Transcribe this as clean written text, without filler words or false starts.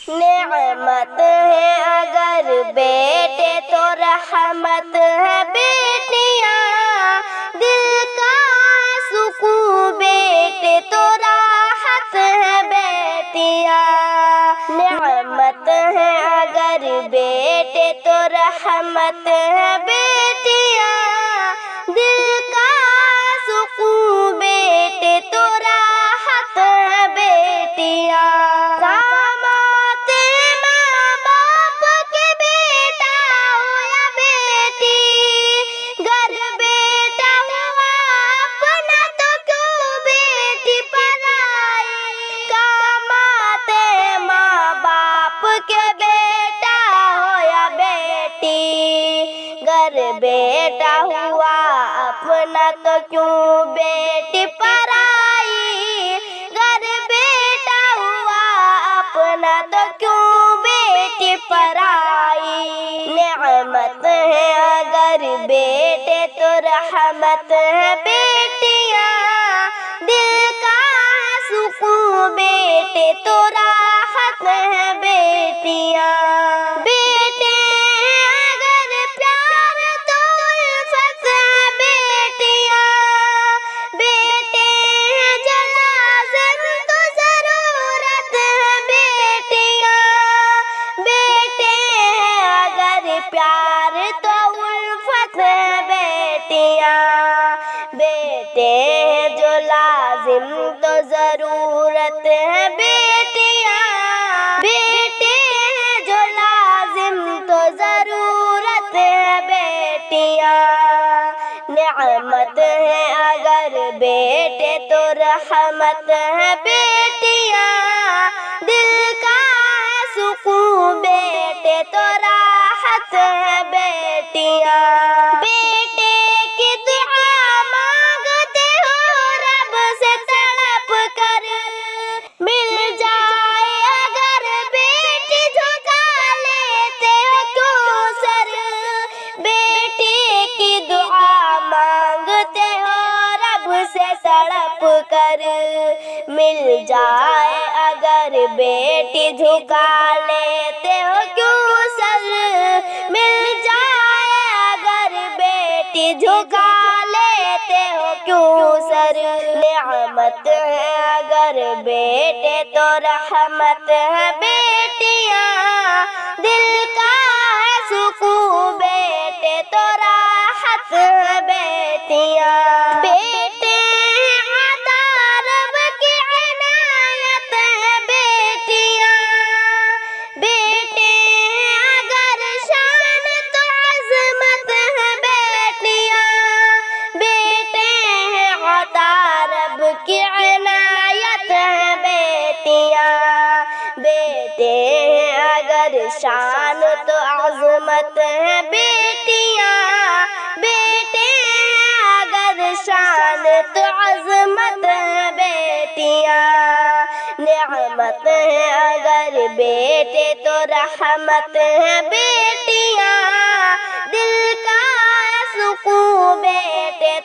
نعمت ہے اگر بیٹے تو رحمت ہے بیٹیاں، دل کا سکون بیٹے تو راحت ہے بیٹیاں۔ نعمت ہے اگر بیٹے تو رحمت ہے بیٹیاں، دل کا سکون بیٹے تو راحت ہے بیٹیاں۔ کام آتے ماں باپ کے بیٹا ہو یا بیٹی، گر بیٹا ہوا اپنا تو کیوں بیٹی پرائی۔ کام آتے ماں باپ کے بیٹا ہو یا بیٹی، گر بیٹا ہوا اپنا تو کیوں بیٹی پرائی۔ گر بیٹا ہوا اپنا تو کیوں بیٹی پرائی۔ نعمت ہے اگر بیٹے تو رحمت ہے بیٹیاں، دل کا سکون بیٹے تو راحت ہے بیٹیاں۔ بیٹے اگر پیار تو الفت ہے بیٹیاں، بیٹے جو لازم تو ضرورت ہے بیٹیاں۔ بیٹے اگر پیار تو الفت ہے بیٹیاں، بیٹے جو لازم تو ضرورت ہے بیٹیاں۔ بیٹے جو لازم تو ضرورت ہے بیٹیاں۔ نعمت ہے اگر بیٹے تو رحمت ہے بیٹیاں، دل کا سکون بیٹے تو راحت ہے بیٹیاں۔ بیٹے کی دعا مانگتے ہو رب سے تڑپ کر، مل جائے اگر بیٹی جھکا لیتے ہو کیوں سر۔ بیٹی کی دعا مانگتے ہو رب سے تڑپ کر، مل جائے اگر بیٹی جھکا لیتے ہو کیوں سر۔ مل جائے اگر بیٹی جھکا لیتے ہو کیوں سر۔ نعمت ہے اگر بیٹے تو رحمت ہے بیٹیاں، دل کا سکون بیٹے تو راحت ہے بیٹیاں۔ بیٹے عطا رب کی عنایت ہے بیٹیاں، بیٹے اگر شان تو عظمت ہے بیٹیاں۔ بیٹے عطا رب کی عنایت ہے بیٹیاں، بیٹے اگر شان تو عظمت ہے بیٹیاں۔ بیٹے اگر شان تو عظمت ہے بیٹیاں۔ نعمت ہے اگر بیٹے تو رحمت ہے بیٹیاں، دل کا سکون بیٹے